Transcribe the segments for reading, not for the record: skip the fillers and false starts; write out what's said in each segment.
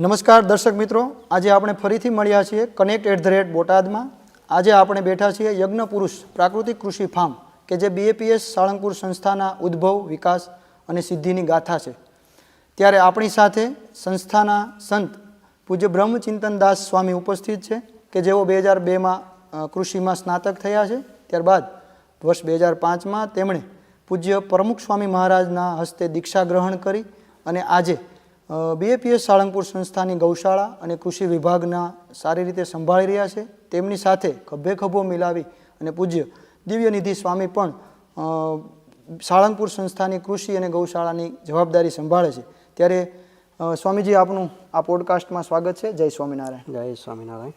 નમસ્કાર દર્શક મિત્રો, આજે આપણે ફરીથી મળ્યા છીએ કનેક્ટ બોટાદમાં। આજે આપણે બેઠા છીએ યજ્ઞપુરુષ પ્રાકૃતિક કૃષિ ફાર્મ કે જે BAPS સાળંગપુર સંસ્થાના ઉદ્ભવ, વિકાસ અને સિદ્ધિની ગાથા છે। ત્યારે આપણી સાથે સંસ્થાના સંત પૂજ્ય બ્રહ્મચિંતનદાસ સ્વામી ઉપસ્થિત છે કે જેઓ 2002માં કૃષિમાં સ્નાતક થયા છે। ત્યારબાદ વર્ષ 2005માં તેમણે પૂજ્ય પ્રમુખ સ્વામી મહારાજના હસ્તે દીક્ષા ગ્રહણ કરી અને આજે BAPS સાળંગપુર સંસ્થાની ગૌશાળા અને કૃષિ વિભાગના સારી રીતે સંભાળી રહ્યા છે। તેમની સાથે ખભે ખભો મિલાવી અને પૂજ્ય દિવ્યનિધિ સ્વામી પણ સાળંગપુર સંસ્થાની કૃષિ અને ગૌશાળાની જવાબદારી સંભાળે છે। ત્યારે સ્વામીજી, આપનું આ પોડકાસ્ટમાં સ્વાગત છે। જય સ્વામિનારાયણ। જય સ્વામિનારાયણ।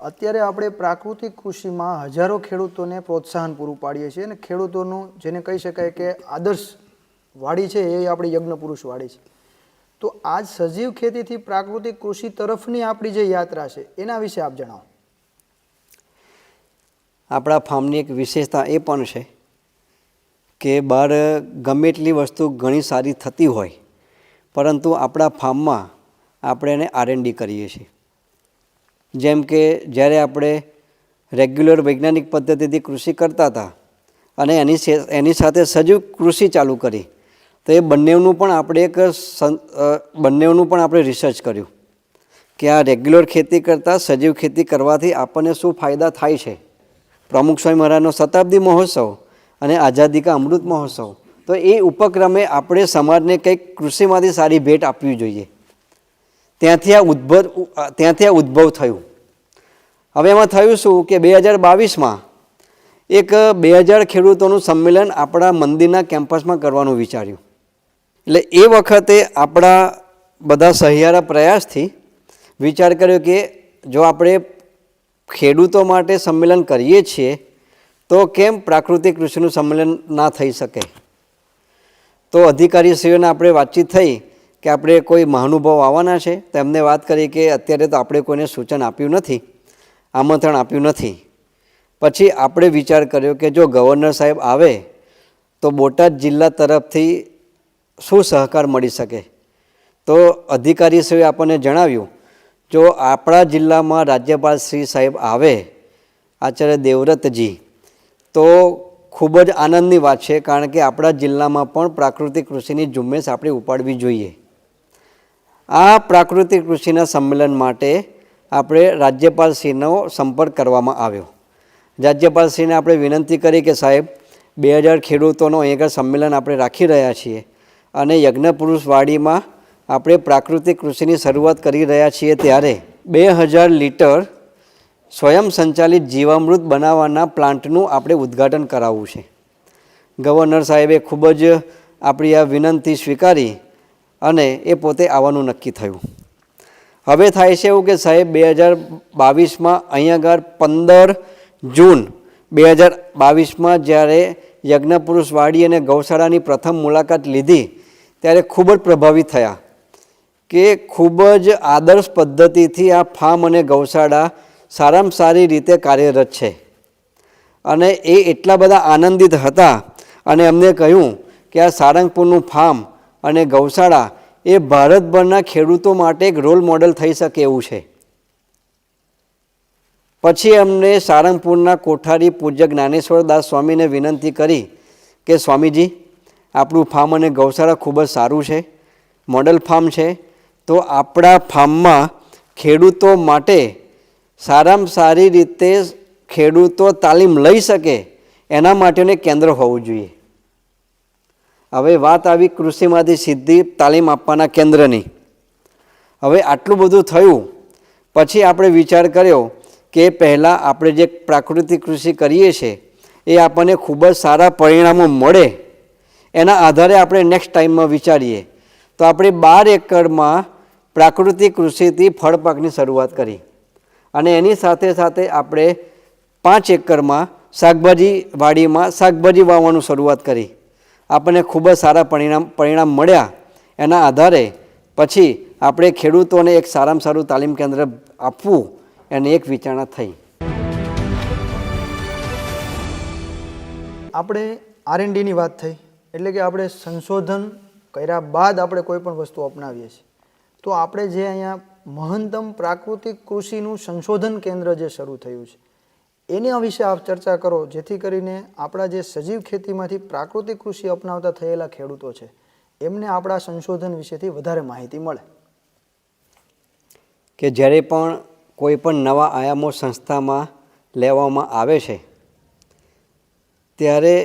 અત્યારે આપણે પ્રાકૃતિક કૃષિમાં હજારો ખેડૂતોને પ્રોત્સાહન પૂરું પાડીએ છીએ અને ખેડૂતોનું જેને કહી શકાય કે આદર્શ વાડી છે એ આપણી યજ્ઞપુરુષ વાડી છે। તો આજ સજીવ ખેતીથી પ્રાકૃતિક કૃષિ તરફની આપણી જે યાત્રા છે એના વિશે આપ જણાવો। આપણા ફાર્મની એક વિશેષતા એ પણ છે કે બહાર ગમે એટલી વસ્તુ ઘણી સારી થતી હોય, પરંતુ આપણા ફાર્મમાં આપણે એને R&D કરીએ છીએ। જેમ કે જ્યારે આપણે રેગ્યુલર વૈજ્ઞાનિક પદ્ધતિથી કૃષિ કરતા હતા અને એની સાથે સજીવ કૃષિ ચાલુ કરી, તો એ બંનેનું પણ આપણે રિસર્ચ કર્યું કે આ રેગ્યુલર ખેતી કરતાં સજીવ ખેતી કરવાથી આપણને શું ફાયદા થાય છે। પ્રમુખ સ્વામી મહારાજનો શતાબ્દી મહોત્સવ અને આઝાદી કા અમૃત મહોત્સવ, તો એ ઉપક્રમે આપણે સમાજને કંઈક કૃષિમાંથી સારી ભેટ આપવી જોઈએ। ત્યાંથી આ ઉદ્ભવ થયું। હવે એમાં થયું શું કે 2022માં એક 2000 ખેડૂતોનું સંમેલન આપણા મંદિરના કેમ્પસમાં કરવાનું વિચાર્યું। એટલે એ વખતે આપણા બધા સહિયારા પ્રયાસથી વિચાર કર્યો કે જો આપણે ખેડૂતો માટે સંમેલન કરીએ છીએ તો કેમ પ્રાકૃતિક કૃષિનું સંમેલન ના થઈ શકે। તો અધિકારીશ્રીઓને આપણે વાતચીત થઈ કે આપણે કોઈ મહાનુભાવ આવવાના છે, તો એમને વાત કરી કે અત્યારે તો આપણે કોઈને સૂચન આપ્યું નથી, આમંત્રણ આપ્યું નથી। પછી આપણે વિચાર કર્યો કે જો ગવર્નર સાહેબ આવે તો બોટાદ જિલ્લા તરફથી શું સહકાર મળી શકે। તો અધિકારીશ્રીએ આપણને જણાવ્યું જો આપણા જિલ્લામાં રાજ્યપાલ શ્રી સાહેબ આવે, આચાર્ય દેવવ્રતજી, તો ખૂબ જ આનંદની વાત છે, કારણ કે આપણા જિલ્લામાં પણ પ્રાકૃતિક કૃષિની ઝુંબેશ આપણે ઉપાડવી જોઈએ। આ પ્રાકૃતિક કૃષિના સંમેલન માટે આપણે રાજ્યપાલશ્રીનો સંપર્ક કરવામાં આવ્યો। રાજ્યપાલશ્રીને આપણે વિનંતી કરી કે સાહેબ 2000 ખેડૂતોનો અહીંયા સંમેલન આપણે રાખી રહ્યા છીએ અને યજ્ઞપુરુષ વાડીમાં આપણે પ્રાકૃતિક કૃષિની શરૂઆત કરી રહ્યા છીએ, ત્યારે 2000 લીટર સ્વયં સંચાલિત જીવામૃત બનાવવાના પ્લાન્ટનું આપણે ઉદ્ઘાટન કરાવવું છે। ગવર્નર સાહેબે ખૂબ જ આપણી આ વિનંતી સ્વીકારી અને એ પોતે આવવાનું નક્કી થયું। હવે થાય છે એવું કે સાહેબ 2022માં અહીંયા આગળ 15 જૂન 2022માં જ્યારે યજ્ઞપુરુષ વાડી અને ગૌશાળાની પ્રથમ મુલાકાત લીધી ત્યારે ખૂબ જ પ્રભાવિત થયા કે ખૂબ જ આદર્શ પદ્ધતિથી આ ફાર્મ અને ગૌશાળા સારામાં સારી રીતે કાર્યરત છે। અને એ એટલા બધા આનંદિત હતા અને એમને કહ્યું કે આ સાળંગપુરનું ફાર્મ અને ગૌશાળા એ ભારતભરના ખેડૂતો માટે એક રોલ મોડેલ થઈ શકે એવું છે। પછી એમને સાળંગપુરના કોઠારી પૂજ્ય જ્ઞાનેશ્વરદાસ સ્વામીને વિનંતી કરી કે સ્વામીજી, આપણું ફાર્મ અને ગૌશાળા ખૂબ જ સારું છે, મોડેલ ફાર્મ છે, તો આપણા ફાર્મમાં ખેડૂતો માટે સારામાં સારી રીતે ખેડૂતો તાલીમ લઈ શકે એના માટેનું કેન્દ્ર હોવું જોઈએ। હવે વાત આવી કૃષિમાંથી સીધી તાલીમ આપવાના કેન્દ્રની। હવે આટલું બધું થયું પછી આપણે વિચાર કર્યો કે પહેલાં આપણે જે પ્રાકૃતિક કૃષિ કરીએ છીએ એ આપણને ખૂબ જ સારા પરિણામો મળે, એના આધારે આપણે નેક્સ્ટ ટાઈમમાં વિચારીએ। તો આપણે 12 એકરમાં પ્રાકૃતિક કૃષિથી ફળ પાકની શરૂઆત કરી અને એની સાથે સાથે આપણે 5 એકરમાં શાકભાજી વાડીમાં શાકભાજી વાવવાનું શરૂઆત કરી। આપણને ખૂબ જ સારા પરિણામ મળ્યા। એના આધારે પછી આપણે ખેડૂતોને એક સારામાં સારું તાલીમ કેન્દ્ર આપવું એની એક વિચારણા થઈ। આપણે R&Dની વાત થઈ એટલે કે આપણે સંશોધન કર્યા બાદ આપણે કોઈ પણ વસ્તુ અપનાવીએ છીએ. તો આપણે જે અહીંયા મહંતમ પ્રાકૃતિક કૃષિનું સંશોધન કેન્દ્ર જે શરૂ થયું છે એના વિશે આપ ચર્ચા કરો, જેથી કરીને આપણા જે સજીવ ખેતીમાંથી પ્રાકૃતિક કૃષિ અપનાવતા થયેલા ખેડૂતો છે એમને આપણા સંશોધન વિશેથી વધારે માહિતી મળે. કે જ્યારે પણ કોઈ પણ નવા આયામો સંસ્થામાં લેવામાં આવે છે ત્યારે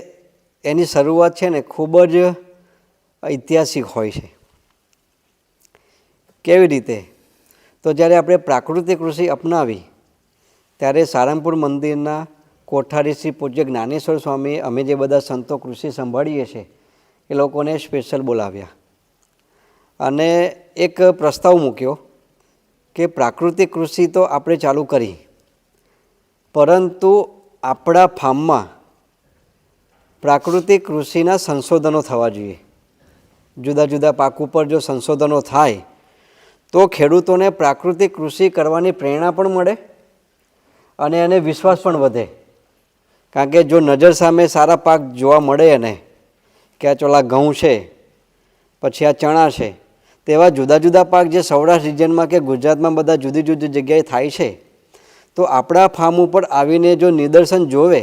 એની શરૂઆત છે ને ખૂબ જ ઐતિહાસિક હોય છે. કેવી રીતે? તો જ્યારે આપણે પ્રાકૃતિક કૃષિ અપનાવી ત્યારે સારંગપુર મંદિરના કોઠારી શ્રી પૂજ્ય જ્ઞાનેશ્વર સ્વામીએ અમે જે બધા સંતો કૃષિ સંભાળીએ છીએ એ લોકોને સ્પેશિયલ બોલાવ્યા અને એક પ્રસ્તાવ મૂક્યો કે પ્રાકૃતિક કૃષિ તો આપણે ચાલુ કરી, પરંતુ આપણા ફાર્મમાં પ્રાકૃતિક કૃષિના સંશોધનો થવા જોઈએ. જુદા જુદા પાક ઉપર જો સંશોધનો થાય તો ખેડૂતોને પ્રાકૃતિક કૃષિ કરવાની પ્રેરણા પણ મળે અને એને વિશ્વાસ પણ વધે. કારણ કે જો નજર સામે સારા પાક જોવા મળે એને કે આ ચોલા ઘઉં છે, પછી આ ચણા છે, તેવા જુદા જુદા પાક જે સૌરાષ્ટ્ર રિજનમાં કે ગુજરાતમાં બધા જુદી જુદી જગ્યાએ થાય છે, તો આપણા ફાર્મ ઉપર આવીને જો નિદર્શન જોવે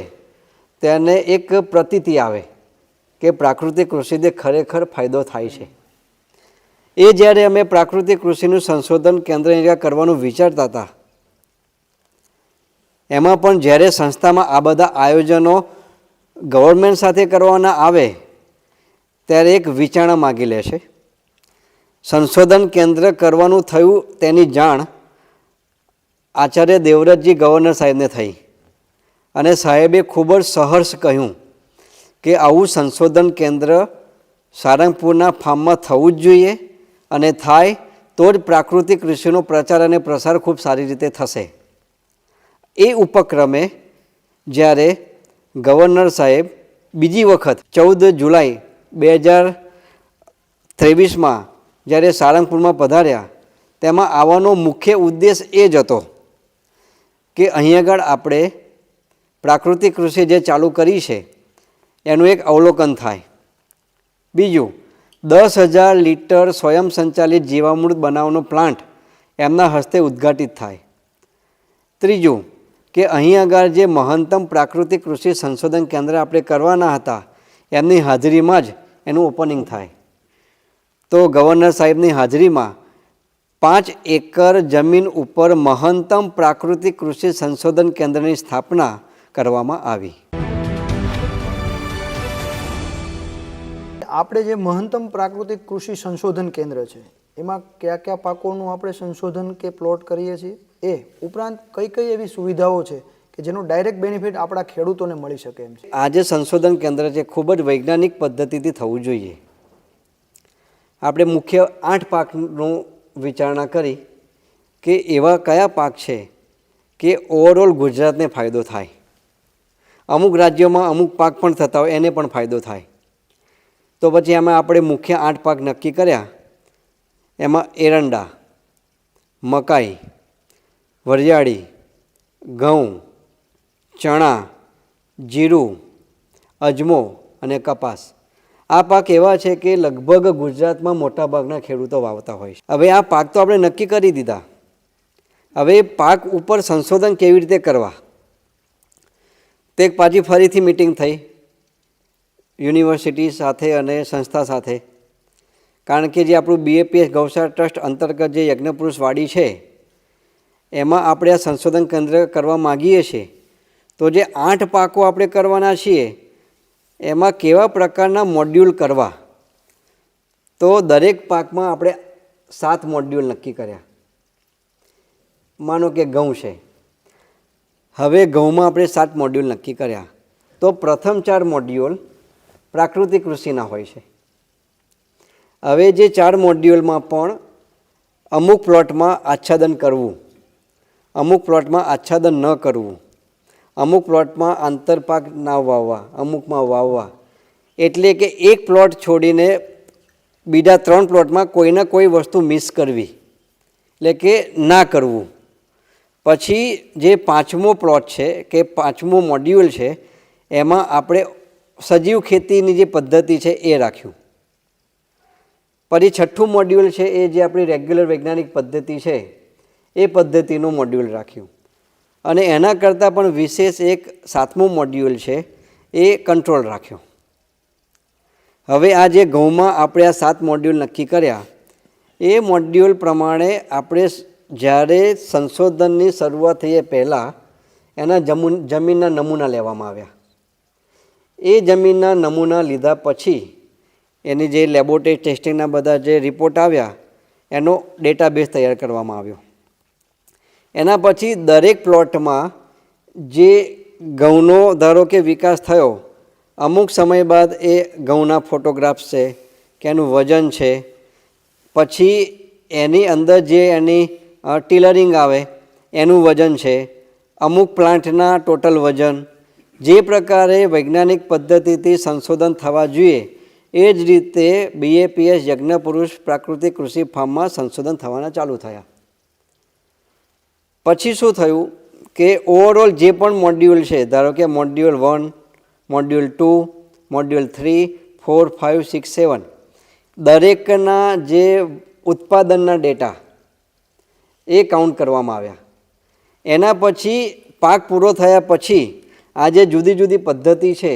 તેને એક પ્રતીતિ આવે કે પ્રાકૃતિક કૃષિથી ખરેખર ફાયદો થાય છે. એ જ્યારે અમે પ્રાકૃતિક કૃષિનું સંશોધન કેન્દ્ર કરવાનું વિચારતા હતા, એમાં પણ જ્યારે સંસ્થામાં આ બધા આયોજનો ગવર્મેન્ટ સાથે કરવાના આવે ત્યારે એક વિચારણા માગી લે છે. સંશોધન કેન્દ્ર કરવાનું થયું તેની જાણ આચાર્ય દેવવ્રતજી ગવર્નર સાહેબને થઈ અને સાહેબે ખૂબ જ સહર્ષ કહ્યું કે આવું સંશોધન કેન્દ્ર સારંગપુરના ફાર્મમાં થવું જ જોઈએ અને થાય તો જ પ્રાકૃતિક કૃષિનો પ્રચાર અને પ્રસાર ખૂબ સારી રીતે થશે. એ ઉપક્રમે જ્યારે ગવર્નર સાહેબ બીજી વખત 14 જુલાઈ 2023માં જ્યારે સારંગપુરમાં પધાર્યા, તેમાં આવવાનો મુખ્ય ઉદ્દેશ એ જ હતો કે અહીં આગળ આપણે પ્રાકૃતિક કૃષિ જે ચાલુ કરી છે એનું એક અવલોકન થાય. બીજું, 10,000 લીટર સ્વયં સંચાલિત જીવામૃત બનાવવાનો પ્લાન્ટ એમના હસ્તે ઉદ્ઘાટિત થાય. ત્રીજું, કે અહીં આગળ જે મહંતમ પ્રાકૃતિક કૃષિ સંશોધન કેન્દ્ર આપણે કરવાના હતા એમની હાજરીમાં જ એનું ઓપનિંગ થાય. તો ગવર્નર સાહેબની હાજરીમાં 5 એકર જમીન ઉપર મહંતમ પ્રાકૃતિક કૃષિ સંશોધન કેન્દ્રની સ્થાપના કરવામાં આવી. આપણે જે મહંતમ પ્રાકૃતિક કૃષિ સંશોધન કેન્દ્ર છે એમાં કયા કયા પાકોનું આપણે સંશોધન કે પ્લોટ કરીએ છીએ, એ ઉપરાંત કઈ કઈ એવી સુવિધાઓ છે કે જેનો ડાયરેક્ટ બેનિફિટ આપણા ખેડૂતોને મળી શકે એમ છે? આ જે સંશોધન કેન્દ્ર છે ખૂબ જ વૈજ્ઞાનિક પદ્ધતિથી થવું જોઈએ. આપણે મુખ્ય 8 પાકનું વિચારણા કરી કે એવા કયા પાક છે કે ઓવરઓલ ગુજરાતને ફાયદો થાય. અમુક રાજ્યોમાં અમુક પાક પણ થતા હોય એને પણ ફાયદો થાય. તો પછી આમાં આપણે મુખ્ય 8 પાક નક્કી કર્યા. એમાં એરંડા, મકાઈ, વરિયાળી, ઘઉં, ચણા, જીરું, અજમો અને કપાસ. આ પાક એવા છે કે લગભગ ગુજરાતમાં મોટાભાગના ખેડૂતો વાવતા હોય છે. હવે આ પાક તો આપણે નક્કી કરી દીધા. હવે પાક ઉપર સંશોધન કેવી રીતે કરવા તે પાછી ફરીથી મિટિંગ થઈ યુનિવર્સિટી સાથે અને સંસ્થા સાથે. કારણ કે જે આપણું BAPS ગૌશાળા ટ્રસ્ટ અંતર્ગત જે યજ્ઞપુરુષ વાડી છે એમાં આપણે આ સંશોધન કેન્દ્ર કરવા માગીએ છીએ. તો જે 8 પાકો આપણે કરવાના છીએ એમાં કેવા પ્રકારના મોડ્યુલ કરવા, તો દરેક પાકમાં આપણે 7 મોડ્યુલ નક્કી કર્યા. માનો કે ઘઉં છે, હવે ઘઉંમાં આપણે 7 મોડ્યુલ નક્કી કર્યા. તો પ્રથમ 4 મોડ્યુલ પ્રાકૃતિક કૃષિના હોય છે. હવે જે 4 મોડ્યુલમાં પણ અમુક પ્લોટમાં આચ્છાદન કરવું, અમુક પ્લોટમાં આચ્છાદન ન કરવું, અમુક પ્લોટમાં આંતરપાક ના વાવવા, અમુકમાં વાવવા. એટલે કે એક પ્લોટ છોડીને બીજા 3 પ્લોટમાં કોઈને કોઈ વસ્તુ મિસ કરવી, એટલે કે ના કરવું. પછી જે 5મો પ્લોટ છે કે 5મો મોડ્યુલ છે એમાં આપણે સજીવ ખેતીની જે પદ્ધતિ છે એ રાખ્યું. પછી છઠ્ઠું મોડ્યુલ છે એ જે આપણી રેગ્યુલર વૈજ્ઞાનિક પદ્ધતિ છે એ પદ્ધતિનું મોડ્યુલ રાખ્યું અને એના કરતાં પણ વિશેષ એક સાતમું મોડ્યુલ છે એ કંટ્રોલ રાખ્યો. હવે આ જે ઘઉંમાં આપણે આ 7 મોડ્યુલ નક્કી કર્યા એ મોડ્યુલ પ્રમાણે આપણે જ્યારે સંશોધનની શરૂઆત થઈ એ પહેલાં એના જમીનના નમૂના લેવામાં આવ્યા. એ જમીનના નમૂના લીધા પછી એની જે લેબોરેટરી ટેસ્ટિંગના બધા જે રિપોર્ટ આવ્યા એનો ડેટાબેઝ તૈયાર કરવામાં આવ્યો. એના પછી દરેક પ્લોટમાં જે ઘઉંનો ધારો કે વિકાસ થયો, અમુક સમય બાદ એ ઘઉંના ફોટોગ્રાફ્સ છે કે એનું વજન છે, પછી એની અંદર જે એની ટીલરિંગ આવે એનું વજન છે, અમુક પ્લાન્ટના ટોટલ વજન, જે પ્રકારે વૈજ્ઞાનિક પદ્ધતિથી સંશોધન થવા જોઈએ એ જ રીતે BAPS યજ્ઞપુરુષ પ્રાકૃતિક કૃષિ ફાર્મમાં સંશોધન થવાના ચાલુ થયા. પછી શું થયું કે ઓવરઓલ જે પણ મોડ્યુલ છે, ધારો કે મોડ્યુલ 1, મોડ્યુલ 2, મોડ્યુલ 3, 4, 5, 6, 7 દરેકના જે ઉત્પાદનના ડેટા એ કાઉન્ટ કરવામાં આવ્યા. એના પછી પાક પૂરો થયા પછી આ જે જુદી જુદી પદ્ધતિ છે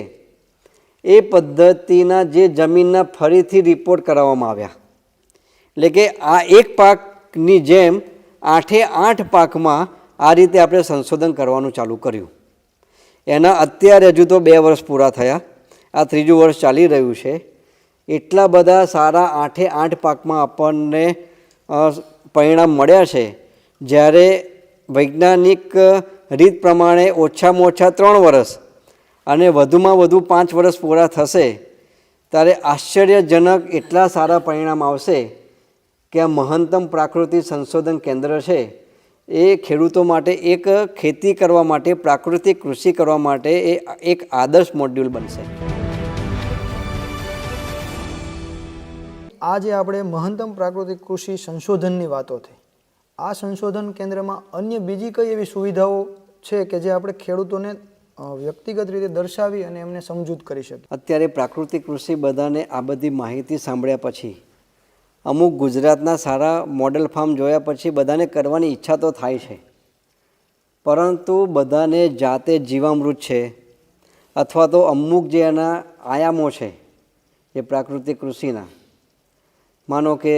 એ પદ્ધતિના જે જમીનના ફરીથી રિપોર્ટ કરાવવામાં આવ્યા. એટલે કે આ એક પાકની જેમ 8 પાકમાં આ રીતે આપણે સંશોધન કરવાનું ચાલુ કર્યું. એના અત્યારે હજુ તો 2 વર્ષ પૂરા થયા, આ 3જું વર્ષ ચાલી રહ્યું છે. એટલા બધા સારા 8 પાકમાં આપણને પરિણામ મળ્યા છે. જ્યારે વૈજ્ઞાનિક રીત પ્રમાણે ઓછામાં ઓછા 3 વર્ષ અને વધુમાં વધુ 5 વર્ષ પૂરા થશે ત્યારે આશ્ચર્યજનક એટલા સારા પરિણામ આવશે કે આ મહંતમ પ્રાકૃતિક સંશોધન કેન્દ્ર છે એ ખેડૂતો માટે એક ખેતી કરવા માટે, પ્રાકૃતિક કૃષિ કરવા માટે એ એક આદર્શ મોડ્યુલ બનશે. આજે આપણે મહંતમ પ્રાકૃતિક કૃષિ સંશોધનની વાતો થઈ. આ સંશોધન કેન્દ્રમાં અન્ય બીજી કઈ એવી સુવિધાઓ છે કે જે આપણે ખેડૂતોને વ્યક્તિગત રીતે દર્શાવી અને એમને સમજૂત કરી શકીએ? અત્યારે પ્રાકૃતિક કૃષિ બધાને આ બધી માહિતી સાંભળ્યા પછી, અમુક ગુજરાતના સારા મોડેલ ફાર્મ જોયા પછી બધાને કરવાની ઈચ્છા તો થાય છે, પરંતુ બધાને જાતે જીવામૃત છે અથવા તો અમુક જે એના આયામો છે એ પ્રાકૃતિક કૃષિના, માનો કે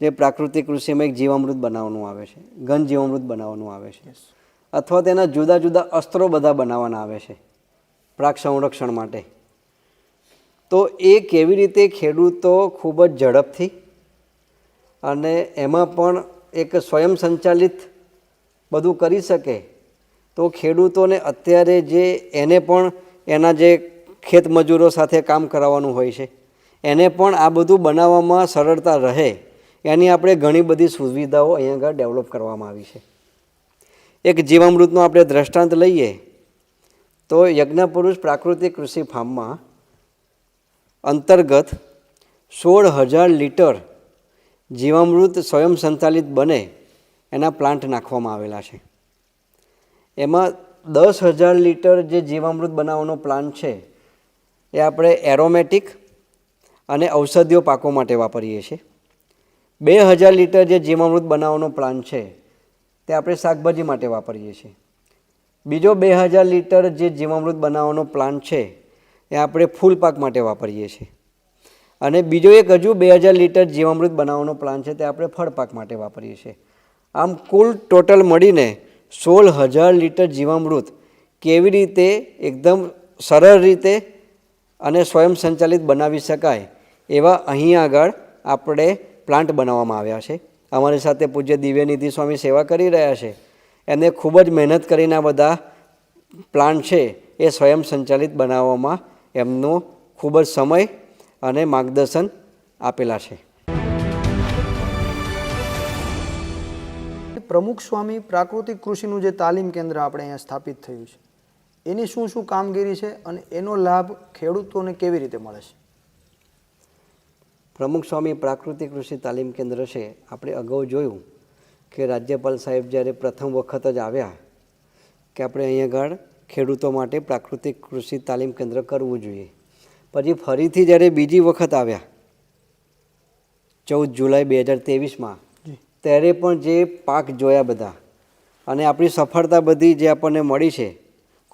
જે પ્રાકૃતિક કૃષિમાં એક જીવામૃત બનાવવાનું આવે છે, ઘન જીવામૃત બનાવવાનું આવે છે, અથવા તેના જુદા જુદા અસ્ત્રો બધા બનાવવાના આવે છે પ્રાક સંરક્ષણ માટે. તો એ કેવી રીતે ખેડૂતો ખૂબ જ ઝડપથી અને એમાં પણ એક સ્વયં સંચાલિત બધું કરી શકે, તો ખેડૂતોને અત્યારે જે એને પણ એના જે ખેત મજૂરો સાથે કામ કરાવવાનું હોય છે એને પણ આ બધું બનાવવામાં સરળતા રહે એની આપણે ઘણી બધી સુવિધાઓ અહીંયા આગળ ડેવલપ કરવામાં આવી છે. એક જીવામૃતનું આપણે દ્રષ્ટાંત લઈએ તો યજ્ઞપુરુષ પ્રાકૃતિક કૃષિ ફાર્મમાં અંતર્ગત 16,000 લીટર જીવામૃત સ્વયં સંચાલિત બને એના પ્લાન્ટ નાખવામાં આવેલા છે. એમાં 10,000 લીટર જે જીવામૃત બનાવવાનો પ્લાન્ટ છે એ આપણે એરોમેટિક અને ઔષધીય પાકો માટે વાપરીએ છીએ. 2,000 લીટર જે જીવામૃત બનાવવાનો પ્લાન્ટ છે તે આપણે શાકભાજી માટે વાપરીએ છીએ. બીજો 2,000 લીટર જે જીવામૃત બનાવવાનો પ્લાન્ટ છે એ આપણે ફૂલ પાક માટે વાપરીએ છીએ. અને બીજો એક હજુ 2,000 લીટર જીવામૃત બનાવવાનો પ્લાન્ટ છે તે આપણે ફળ પાક માટે વાપરીએ છીએ. આમ કુલ ટોટલ મળીને 16,000 લીટર જીવામૃત કેવી રીતે એકદમ સરળ રીતે અને સ્વયં સંચાલિત બનાવી શકાય એવા અહીં આગળ આપણે પ્લાન્ટ બનાવવામાં આવ્યા છે. અમારી સાથે પૂજ્ય દિવ્યનિધિ સ્વામી સેવા કરી રહ્યા છે. એને ખૂબ જ મહેનત કરીને આ બધા પ્લાન્ટ છે એ સ્વયં સંચાલિત બનાવવામાં એમનો ખૂબ જ સમય અને માર્ગદર્શન આપેલા છે. પ્રમુખ સ્વામી પ્રાકૃતિક કૃષિનું જે તાલીમ કેન્દ્ર આપણે અહીંયા સ્થાપિત થયું છે એની શું શું કામગીરી છે અને એનો લાભ ખેડૂતોને કેવી રીતે મળે છે? પ્રમુખ સ્વામી પ્રાકૃતિક કૃષિ તાલીમ કેન્દ્ર છે, આપણે અગાઉ જોયું કે રાજ્યપાલ સાહેબ જ્યારે પ્રથમ વખત જ આવ્યા કે આપણે અહીંયા આગળ ખેડૂતો માટે પ્રાકૃતિક કૃષિ તાલીમ કેન્દ્ર કરવું જોઈએ. પછી ફરીથી જ્યારે બીજી વખત આવ્યા 14 જુલાઈ 2023માં, ત્યારે પણ જે પાક જોયા બધા અને આપણી સફળતા બધી જે આપણને મળી છે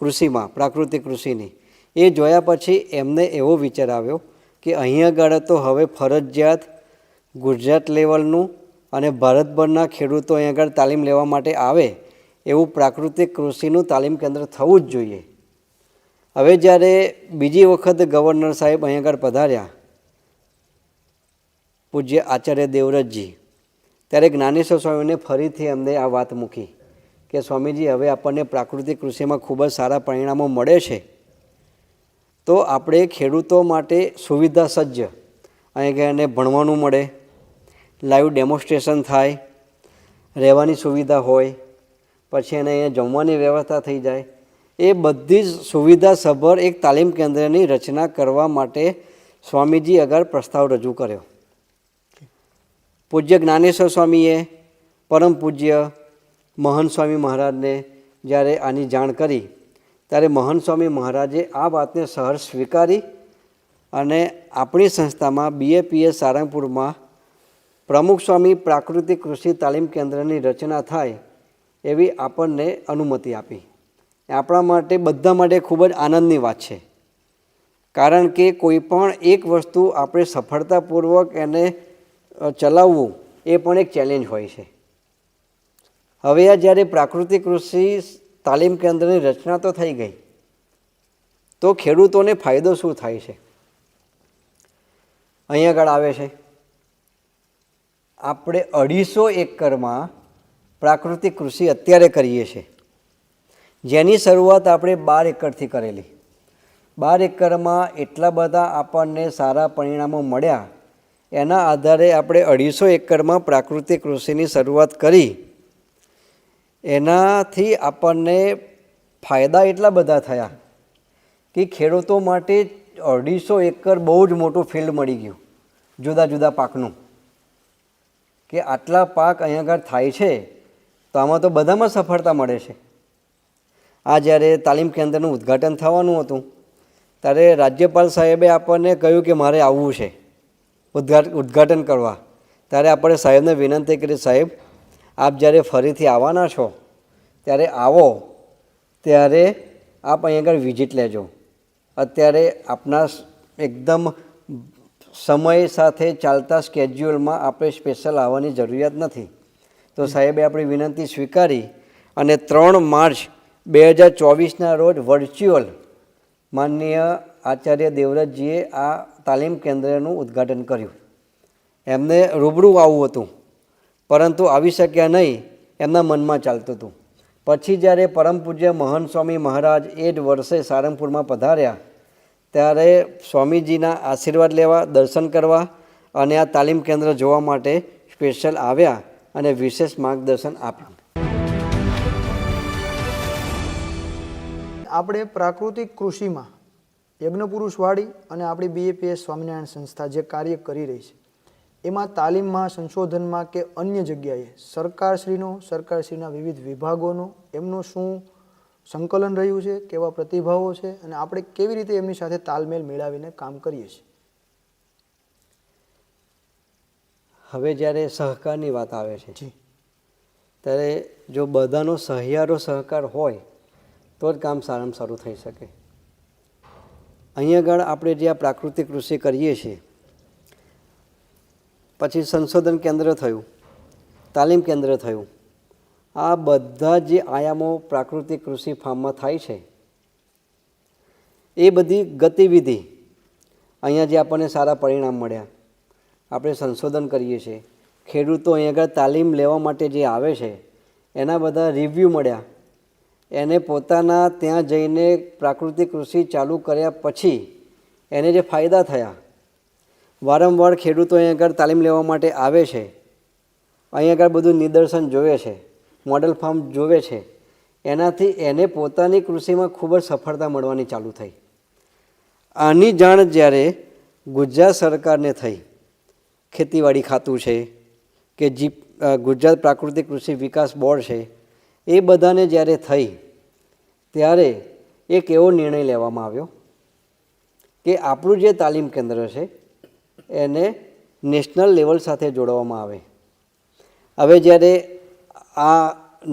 કૃષિમાં, પ્રાકૃતિક કૃષિની, એ જોયા પછી એમને એવો વિચાર આવ્યો કે અહીંયા આગળ તો હવે ફરજિયાત ગુજરાત લેવલનું અને ભારતભરના ખેડૂતો અહીંયા આગળ તાલીમ લેવા માટે આવે એવું પ્રાકૃતિક કૃષિનું તાલીમ કેન્દ્ર થવું જ જોઈએ. હવે જ્યારે બીજી વખત ગવર્નર સાહેબ અહીંયા આગળ પધાર્યા, પૂજ્ય આચાર્ય દેવવ્રતજી, ત્યારે જ્ઞાનેશ્વર સ્વામીને ફરીથી અમને આ વાત મૂકી કે સ્વામીજી, હવે આપણને પ્રાકૃતિક કૃષિમાં ખૂબ જ સારા પરિણામો મળે છે, તો આપણે ખેડૂતો માટે સુવિધા સજ્જ અહીંયા એને ભણવાનું મળે, લાઈવ ડેમોન્સ્ટ્રેશન થાય, રહેવાની સુવિધા હોય, પછી એને અહીંયા જમવાની વ્યવસ્થા થઈ જાય, એ બધી જ સુવિધા સભર એક તાલીમ કેન્દ્રની રચના કરવા માટે સ્વામીજી આગળ પ્રસ્તાવ રજૂ કર્યો. પૂજ્ય જ્ઞાનેશ્વર સ્વામીએ પરમ પૂજ્ય મહંત સ્વામી મહારાજને જ્યારે આની જાણ કરી, ત્યારે મહંત સ્વામી મહારાજે આ વાતને સહર્ષ સ્વીકારી અને આપણી સંસ્થામાં BAPS સારંગપુરમાં પ્રમુખ સ્વામી પ્રાકૃતિક કૃષિ તાલીમ કેન્દ્રની રચના થાય એવી આપણને અનુમતિ આપી. આપણા માટે, બધા માટે ખૂબ જ આનંદની વાત છે, કારણ કે કોઈ પણ એક વસ્તુ આપણે સફળતાપૂર્વક એને ચલાવવું એ પણ એક ચેલેન્જ હોય છે. હવે આ જ્યારે પ્રાકૃતિક કૃષિ તાલીમ કેન્દ્રની રચના તો થઈ ગઈ, તો ખેડૂતોને ફાયદો શું થાય છે? અહીંયા આગળ આવે છે, આપણે 250 એકરમાં પ્રાકૃતિક કૃષિ અત્યારે કરીએ છીએ, જેની શરૂઆત આપણે 12 એકરથી કરેલી. 12 એકરમાં એટલા બધા આપણને સારા પરિણામો મળ્યા, એના આધારે આપણે 250 એકરમાં પ્રાકૃતિક કૃષિની શરૂઆત કરી. એનાથી આપણને ફાયદા એટલા બધા થયા કે ખેડૂતો માટે 250 એકર બહુ જ મોટું ફિલ્ડ મળી ગયું, જુદા જુદા પાકનું, કે આટલા પાક અહીંયા આગળ થાય છે તો આમાં તો બધામાં સફળતા મળે છે. આ જ્યારે તાલીમ કેન્દ્રનું ઉદ્ઘાટન થવાનું હતું, ત્યારે રાજ્યપાલ સાહેબે આપણને કહ્યું કે મારે આવવું છે ઉદ્ઘાટન કરવા. ત્યારે આપણે સાહેબને વિનંતી કરી, સાહેબ આપ જ્યારે ફરીથી આવવાના છો ત્યારે આવો, ત્યારે આપ અહીં આગળ વિઝિટ લેજો. અત્યારે આપના એકદમ સમય સાથે ચાલતા સ્કેડ્યુલમાં આપણે સ્પેશિયલ આવવાની જરૂરિયાત નથી. તો સાહેબે આપણી વિનંતી સ્વીકારી અને 3 માર્ચ 2024ના રોજ વર્ચ્યુઅલ માનનીય આચાર્ય દેવવ્રતજીએ આ તાલીમ કેન્દ્રનું ઉદ્ઘાટન કર્યું. એમને રૂબરૂ આવવું હતું, પરંતુ આવી શક્યા નહીં, એમના મનમાં ચાલતું હતું. પછી જ્યારે પરમ પૂજ્ય મહંત સ્વામી મહારાજ એ જ વર્ષે સારંગપુરમાં પધાર્યા, ત્યારે સ્વામીજીના આશીર્વાદ લેવા, દર્શન કરવા અને આ તાલીમ કેન્દ્ર જોવા માટે સ્પેશિયલ આવ્યા અને વિશેષ માર્ગદર્શન આપ્યું. આપણે પ્રાકૃતિક કૃષિમાં યજ્ઞપુરુષવાડી અને આપણી BAPS સ્વામિનારાયણ સંસ્થા જે કાર્ય કરી રહી છે, એમાં તાલીમમાં, સંશોધનમાં કે અન્ય જગ્યાએ સરકારશ્રીના વિવિધ વિભાગોનો એમનું શું સંકલન રહ્યું છે, કેવા પ્રતિભાવો છે અને આપણે કેવી રીતે એમની સાથે તાલમેલ મેળવીને કામ કરીએ છીએ? હવે જ્યારે સહકારની વાત આવે છે, ત્યારે જો બધાનો સહિયારો સહકાર હોય તો જ કામ સારામાં સારું થઈ શકે. અહીંયા આગળ આપણે જે આ પ્રાકૃતિક કૃષિ કરીએ છીએ, પછી સંશોધન કેન્દ્ર થયું, તાલીમ કેન્દ્ર થયું, આ બધા જે આયામો પ્રાકૃતિક કૃષિ ફાર્મમાં થાય છે, એ બધી ગતિવિધિ અહીંયા જે આપણને સારા પરિણામ મળ્યા, આપણે સંશોધન કરીએ છીએ, ખેડૂતો અહીંયા આગળ તાલીમ લેવા માટે જે આવે છે એના બધા રિવ્યૂ મળ્યા, એને પોતાના ત્યાં જઈને પ્રાકૃતિક કૃષિ ચાલુ કર્યા પછી એને જે ફાયદા થયા, વારંવાર ખેડૂતો અહીંયા આગળ તાલીમ લેવા માટે આવે છે, અહીંયા આગળ બધું નિદર્શન જોવે છે, મોડલ ફાર્મ જોવે છે, એનાથી એને પોતાની કૃષિમાં ખૂબ જ સફળતા મળવાની ચાલુ થઈ. આની જાણ જ્યારે ગુજરાત સરકારને થઈ, ખેતીવાડી ખાતું છે કે ગુજરાત પ્રાકૃતિક કૃષિ વિકાસ બોર્ડ છે, એ બધાને જ્યારે થઈ, ત્યારે એક એવો નિર્ણય લેવામાં આવ્યો કે આપણું જે તાલીમ કેન્દ્ર છે એને નેશનલ લેવલ સાથે જોડવામાં આવે. હવે જ્યારે આ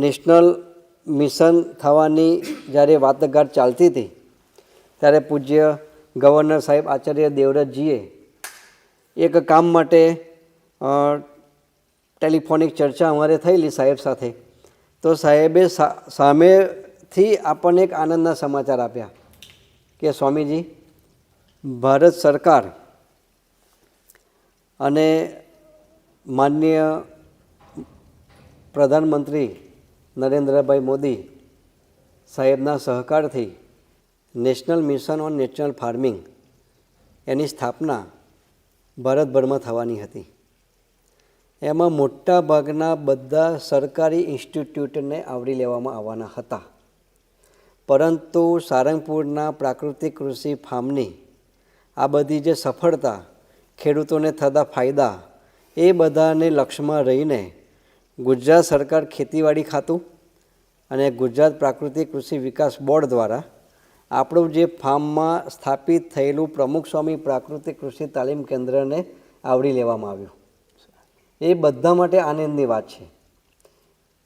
નેશનલ મિશન થવાની જ્યારે વાટાઘાટ ચાલતી હતી ત્યારે પૂજ્ય ગવર્નર સાહેબ આચાર્ય દેવવ્રતજીએ એક કામ માટે ટેલિફોનિક ચર્ચા અમારે થયેલી સાહેબ સાથે. તો સાહેબે સામેથી આપણને એક આનંદના સમાચાર આપ્યા કે સ્વામીજી, ભારત સરકાર અને માનનીય પ્રધાનમંત્રી નરેન્દ્રભાઈ મોદી સાહેબના સહકારથી national mission on natural farming એની સ્થાપના ભારતભરમાં થવાની હતી. એમાં મોટા ભાગના બધા સરકારી ઇન્સ્ટિટ્યૂટને આવરી લેવામાં આવવાના હતા. પરંતુ સારંગપુરના પ્રાકૃતિક કૃષિ ફાર્મની આ બધી જે સફળતા, ખેડૂતોને થતા ફાયદા, એ બધાને લક્ષ્યમાં રહીને ગુજરાત સરકાર ખેતીવાડી ખાતું અને ગુજરાત પ્રાકૃતિક કૃષિ વિકાસ બોર્ડ દ્વારા આપણું જે ફાર્મમાં સ્થાપિત થયેલું પ્રમુખ સ્વામી પ્રાકૃતિક કૃષિ તાલીમ કેન્દ્રને આવરી લેવામાં આવ્યું. એ બધા માટે આનંદની વાત છે.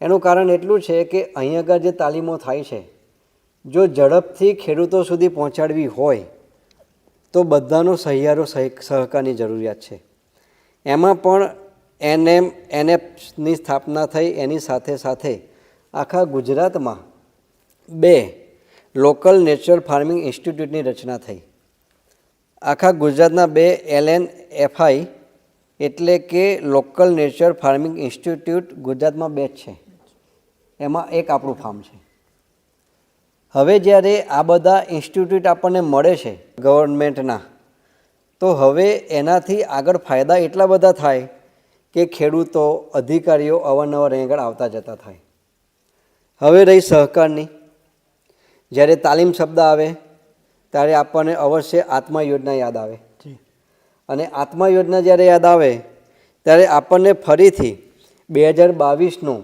એનું કારણ એટલું છે કે અહીં આગળ જે તાલીમો થાય છે, જો ઝડપથી ખેડૂતો સુધી પહોંચાડવી હોય તો બધાનો સહિયારો સહકારની જરૂરિયાત છે. એમાં પણ NFની સ્થાપના થઈ. એની સાથે સાથે આખા ગુજરાતમાં 2 લોકલ નેચરલ ફાર્મિંગ ઇન્સ્ટિટ્યૂટની રચના થઈ. આખા ગુજરાતના 2 LNFI એટલે કે લોકલ નેચર ફાર્મિંગ ઇન્સ્ટિટ્યૂટ ગુજરાતમાં 2 જ છે. એમાં એક આપણું ફાર્મ છે. હવે જ્યારે આ બધા ઇન્સ્ટિટ્યૂટ આપણને મળે છે ગવર્મેન્ટના, તો હવે એનાથી આગળ ફાયદા એટલા બધા થાય કે ખેડૂતો, અધિકારીઓ અવારનવાર અહીં આગળ આવતા જતા થાય. હવે રહી સહકારની. જ્યારે તાલીમ શબ્દ આવે ત્યારે આપણને અવશ્ય આત્મા યોજના યાદ આવે. અને આત્મા યોજના જ્યારે યાદ આવે ત્યારે આપણને ફરીથી 2022નું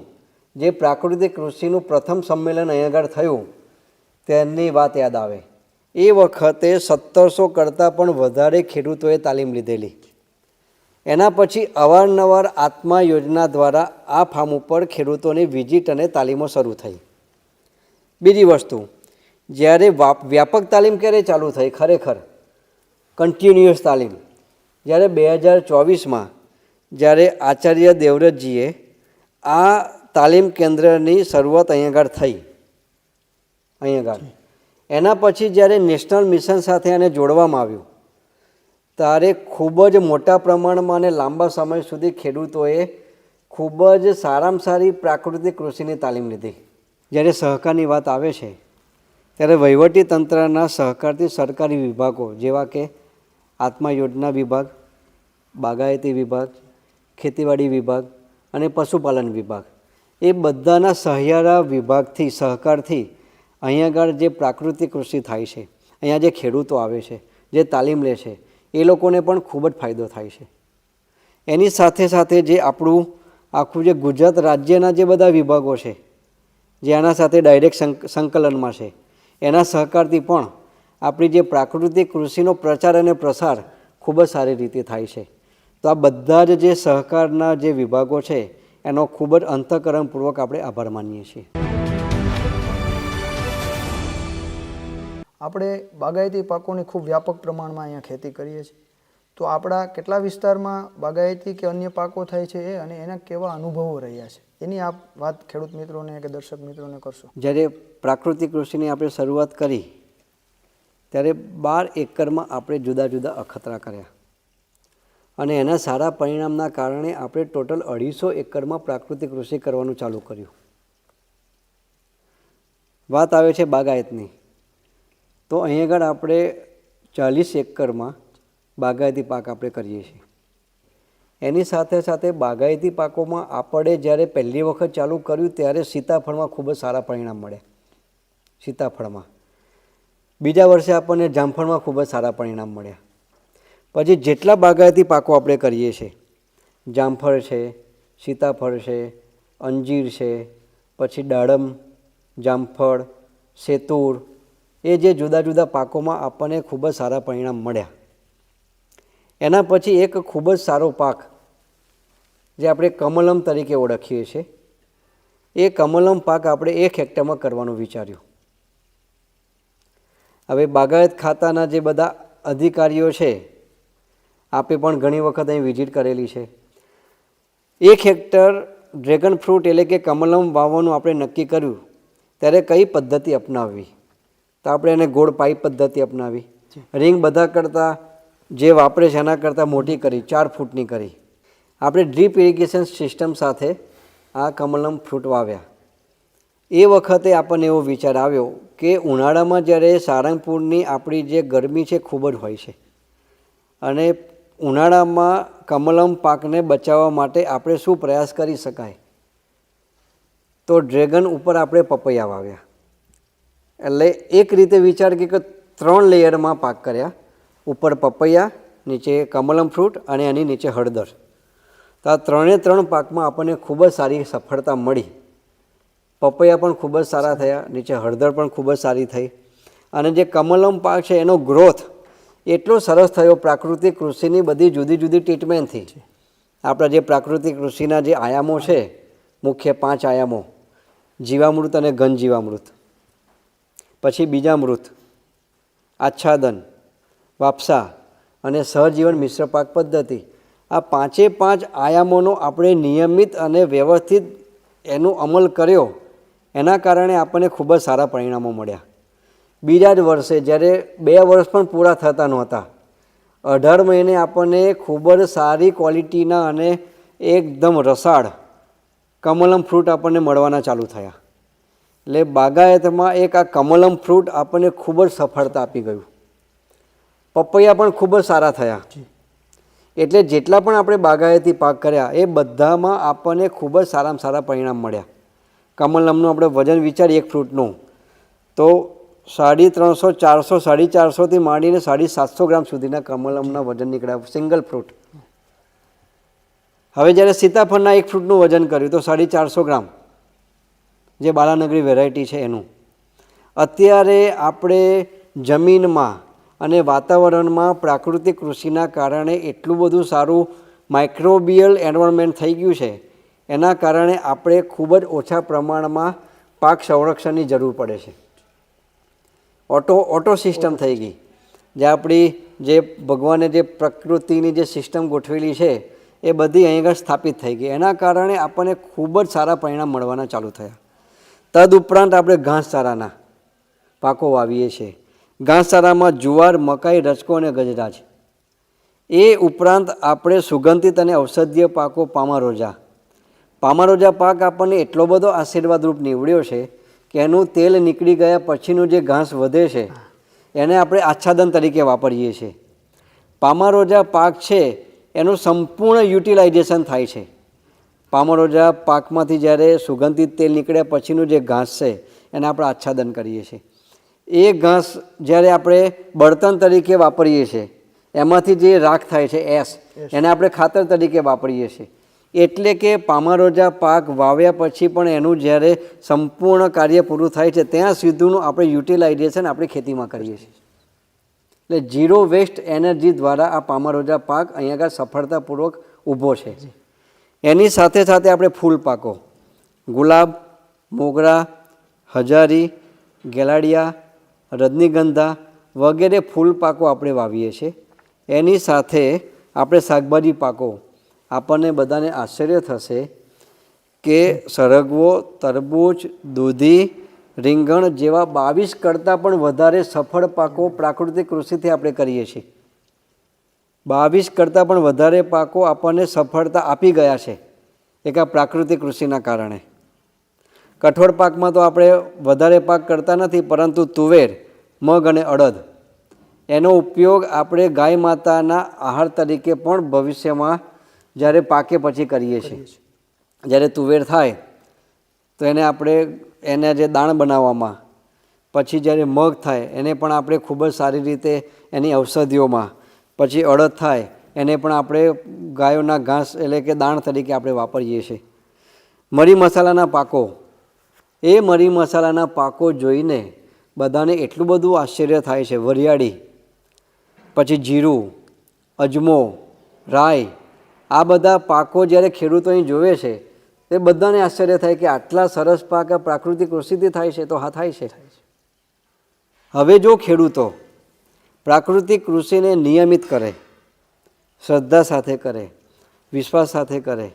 જે પ્રાકૃતિક કૃષિનું પ્રથમ સંમેલન અહીં આગળ થયું તેની વાત યાદ આવે. એ વખતે 1700 કરતાં પણ વધારે ખેડૂતોએ તાલીમ લીધેલી. એના પછી અવારનવાર આત્મા યોજના દ્વારા આ ફાર્મ ઉપર ખેડૂતોની વિઝિટ અને તાલીમો શરૂ થઈ. બીજી વસ્તુ, જ્યારે વ્યાપક તાલીમ ક્યારે ચાલુ થઈ, ખરેખર કન્ટિન્યુઅસ તાલીમ, જ્યારે 2024માં જ્યારે આચાર્ય દેવવ્રતજીએ આ તાલીમ કેન્દ્રની શરૂઆત અહીં આગળ થઈ. એના પછી જ્યારે નેશનલ મિશન સાથે એને જોડવામાં આવ્યું ત્યારે ખૂબ જ મોટા પ્રમાણમાં અને લાંબા સમય સુધી ખેડૂતોએ ખૂબ જ સારામાં સારી પ્રાકૃતિક કૃષિની તાલીમ લીધી. જ્યારે સહકારની વાત આવે છે ત્યારે વહીવટી તંત્રના સહકારથી સરકારી વિભાગો જેવા કે આત્મા યોજના વિભાગ, બાગાયતી વિભાગ, ખેતીવાડી વિભાગ અને પશુપાલન વિભાગ, એ બધાના સહિયારા વિભાગથી, સહકારથી અહીં આગળ જે પ્રાકૃતિક કૃષિ થાય છે, અહીંયા જે ખેડૂતો આવે છે, જે તાલીમ લે છે, એ લોકોને પણ ખૂબ જ ફાયદો થાય છે. એની સાથે સાથે જે આપણું આખું જે ગુજરાત રાજ્યના જે બધા વિભાગો છે જે આના સાથે ડાયરેક્ટ સંકલનમાં છે, એના સહકારથી પણ આપણી જે પ્રાકૃતિક કૃષિનો પ્રચાર અને પ્રસાર ખૂબ જ સારી રીતે થાય છે. તો આ બધા જ જે સહકારના જે વિભાગો છે એનો ખૂબ જ અંતઃકરણપૂર્વક આપણે આભાર માનીએ છીએ. આપણે બાગાયતી પાકોની ખૂબ વ્યાપક પ્રમાણમાં અહીંયા ખેતી કરીએ છીએ. તો આપણા કેટલા વિસ્તારમાં બાગાયતી કે અન્ય પાકો થાય છે એ અને એના કેવા અનુભવો રહ્યા છે, એની આપ વાત ખેડૂત મિત્રોને કે દર્શક મિત્રોને કરશો. જ્યારે પ્રાકૃતિક કૃષિની આપણે શરૂઆત કરી ત્યારે 12 એકરમાં આપણે જુદા જુદા અખતરા કર્યા અને એના સારા પરિણામના કારણે આપણે ટોટલ 250 એકરમાં પ્રાકૃતિક કૃષિ કરવાનું ચાલુ કર્યું. વાત આવે છે બાગાયતની, તો અહીં આગળ આપણે 40 એકરમાં બાગાયતી પાક આપણે કરીએ છીએ. એની સાથે સાથે બાગાયતી પાકોમાં આપણે જ્યારે પહેલી વખત ચાલુ કર્યું ત્યારે સીતાફળમાં ખૂબ જ સારા પરિણામ મળ્યા. સીતાફળમાં બીજા વર્ષે આપણને જામફળમાં ખૂબ જ સારા પરિણામ મળ્યા. પછી જેટલા બાગાયતી પાકો આપણે કરીએ છીએ, જામફળ છે, સીતાફળ છે, અંજીર છે, પછી દાડમ, જામફળ, સેતુર, એ જે જુદા જુદા પાકોમાં આપણને ખૂબ જ સારા પરિણામ મળ્યા. એના પછી એક ખૂબ જ સારો પાક જે આપણે કમલમ તરીકે ઓળખીએ છીએ, એ કમલમ પાક આપણે 1 હેક્ટરમાં કરવાનું વિચાર્યું. હવે બાગાયત ખાતાના જે બધા અધિકારીઓ છે, આપે પણ ઘણી વખત અહીં વિઝિટ કરેલી છે. 1 હેક્ટર ડ્રેગન ફ્રૂટ એટલે કે કમલમ વાવવાનું આપણે નક્કી કર્યું ત્યારે કઈ પદ્ધતિ અપનાવવી? તો આપણે એને ગોળ પાઇપ પદ્ધતિ અપનાવી. રિંગ બધા કરતાં જે વાપરે છે એના કરતાં મોટી કરી, 4 ફૂટની કરી. આપણે ડ્રીપ ઇરિગેશન સિસ્ટમ સાથે આ કમલમ ફ્રૂટ વાવ્યા. એ વખતે આપણને એવો વિચાર આવ્યો કે ઉનાળામાં જ્યારે સારંગપુરની આપણી જે ગરમી છે ખૂબ જ હોય છે, અને ઉનાળામાં કમલમ પાકને બચાવવા માટે આપણે શું પ્રયાસ કરી શકાય? તો ડ્રેગન ઉપર આપણે પપૈયા વાવ્યા. એટલે એક રીતે વિચાર કે 3 લેયરમાં પાક કર્યા. ઉપર પપૈયા, નીચે કમલમ ફ્રૂટ અને એની નીચે હળદર. તો આ 3 પાકમાં આપણને ખૂબ જ સારી સફળતા મળી. પપૈયા પણ ખૂબ જ સારા થયા, નીચે હળદર પણ ખૂબ જ સારી થઈ. અને જે કમલમ પાક છે એનો ગ્રોથ એટલો સરસ થયો પ્રાકૃતિક કૃષિની બધી જુદી જુદી ટ્રીટમેન્ટથી. આપણા જે પ્રાકૃતિક કૃષિના જે આયામો છે, મુખ્ય 5 આયામો, જીવામૃત અને ઘન જીવામૃત, પછી બીજામૃત, આચ્છાદન, વાપસા અને સહજીવન મિશ્ર પાક પદ્ધતિ, આ 5 આયામોનો આપણે નિયમિત અને વ્યવસ્થિત એનો અમલ કર્યો. એના કારણે આપણને ખૂબ જ સારા પરિણામો મળ્યા. બીજા જ વર્ષે જ્યારે 2 વર્ષ પણ પૂરા થતા નહોતા, 18 મહિને આપણને ખૂબ જ સારી ક્વોલિટીના અને એકદમ રસાળ કમલમ ફ્રૂટ આપણને મળવાના ચાલુ થયા. એટલે બાગાયતમાં એક આ કમલમ ફ્રૂટ આપણને ખૂબ જ સફળતા આપી ગયું. પપૈયા પણ ખૂબ જ સારા થયા. એટલે જેટલા પણ આપણે બાગાયતી પાક કર્યા એ બધામાં આપણને ખૂબ જ સારામાં સારા પરિણામ મળ્યા. કમલમનું આપણે વજન વિચારીએ 1 ફ્રૂટનું તો 350, 400, 450થી માંડીને 750 ગ્રામ સુધીના કમલમના વજન નીકળ્યા, સિંગલ ફ્રૂટ. હવે જ્યારે સીતાફળના 1 ફ્રૂટનું વજન કર્યું તો 450 ગ્રામ, જે બાલાનગરી વેરાયટી છે એનું. અત્યારે આપણે જમીનમાં અને વાતાવરણમાં પ્રાકૃતિક કૃષિના કારણે એટલું બધું સારું માઇક્રોબિયલ એન્વાયરમેન્ટ થઈ ગયું છે, એના કારણે આપણે ખૂબ જ ઓછા પ્રમાણમાં પાક સંરક્ષણની જરૂર પડે છે. ઓટો સિસ્ટમ થઈ ગઈ, જે આપણી જે ભગવાને જે પ્રકૃતિની જે સિસ્ટમ ગોઠવેલી છે એ બધી અહીં આગળ સ્થાપિત થઈ ગઈ. એના કારણે આપણને ખૂબ જ સારા પરિણામ મળવાના ચાલુ થયા. તદુપરાંત આપણે ઘાસચારાના પાકો વાવીએ છીએ. ઘાસચારામાં જુવાર, મકાઈ, રચકો અને ગજરાજ. એ ઉપરાંત આપણે સુગંધિત અને ઔષધીય પાકો પામારોજા પાક આપણને એટલો બધો આશીર્વાદરૂપ નીવડ્યો છે કે એનું તેલ નીકળી ગયા પછીનું જે ઘાસ વધે છે એને આપણે આચ્છાદન તરીકે વાપરીએ છીએ. પામારોજા પાક છે એનું સંપૂર્ણ યુટિલાઇઝેશન થાય છે. પામારોજા પાકમાંથી જ્યારે સુગંધિત તેલ નીકળ્યા પછીનું જે ઘાસ છે એને આપણે આચ્છાદન કરીએ છીએ. એ ઘાસ જ્યારે આપણે બળતણ તરીકે વાપરીએ છીએ, એમાંથી જે રાખ થાય છે એને આપણે ખાતર તરીકે વાપરીએ છીએ. એટલે કે પામારોજા પાક વાવ્યા પછી પણ એનું જ્યારે સંપૂર્ણ કાર્ય પૂરું થાય છે ત્યાં સુધીનું આપણે યુટિલાઇઝેશન આપણી ખેતીમાં કરીએ છીએ. એટલે 0 વેસ્ટ એનર્જી દ્વારા આ પામારોજા પાક અહીં આગળ સફળતાપૂર્વક ઊભો છે. એની સાથે સાથે આપણે ફૂલ પાકો, ગુલાબ, મોગરા, હજારી, ગેલાડિયા, રજનીગંધા વગેરે ફૂલ પાકો આપણે વાવીએ છીએ. એની સાથે આપણે શાકભાજી પાકો, આપણને બધાને આશ્ચર્ય થશે કે સરગવો, તરબૂચ, દૂધી, રીંગણ જેવા 22 કરતાં પણ વધારે સફળ પાકો પ્રાકૃતિક કૃષિથી આપણે કરીએ છીએ. 22 કરતાં પણ વધારે પાકો આપણને સફળતા આપી ગયા છે એક આ પ્રાકૃતિક કૃષિના કારણે. કઠોળ પાકમાં તો આપણે વધારે પાક કરતા નથી, પરંતુ તુવેર, મગ અને અડદ એનો ઉપયોગ આપણે ગાય માતાના આહાર તરીકે પણ ભવિષ્યમાં જ્યારે પાકે પછી કરીએ છીએ. જ્યારે તુવેર થાય તો એને આપણે એના જે દાણ બનાવવામાં, પછી જ્યારે મગ થાય એને પણ આપણે ખૂબ જ સારી રીતે એની ઔષધિઓમાં, પછી અડદ થાય એને પણ આપણે ગાયોના ઘાસ એટલે કે દાણ તરીકે આપણે વાપરીએ છીએ. મરી મસાલાના પાકો, એ મરી મસાલાના પાકો જોઈને બધાને એટલું બધું આશ્ચર્ય થાય છે. વરિયાળી, પછી જીરું, અજમો, રાઈ, આ બધા પાકો જ્યારે ખેડૂતો અહીં જોવે છે તે બધાને આશ્ચર્ય થાય કે આટલા સરસ પાક આ પ્રાકૃતિક કૃષિથી થાય છે. તો હા, થાય છે. હવે જો ખેડૂતો પ્રાકૃતિક કૃષિને નિયમિત કરે, શ્રદ્ધા સાથે કરે, વિશ્વાસ સાથે કરે,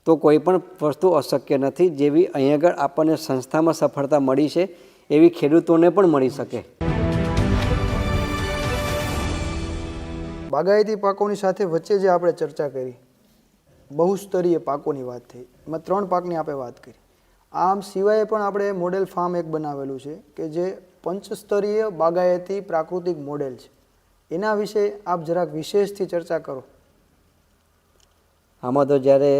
તો કોઈ પણ વસ્તુ અશક્ય નથી. જેવી અહીં આગળ આપણને સંસ્થામાં સફળતા મળી છે એવી ખેડૂતોને પણ મળી શકે. બાગાયતી પાકોની સાથે વચ્ચે જે આપણે ચર્ચા કરી, બહુસ્તરીય પાકોની વાત થઈ, એમાં 3 પાકની આપણે વાત કરી. આમ સિવાય પણ આપણે મોડેલ ફાર્મ એક બનાવેલું છે કે જે પંચસ્તરીય બાગાયતી પ્રાકૃતિક મોડેલ છે. એના વિશે આપ જરાક વિશેષથી ચર્ચા કરો. આમાં તો જ્યારે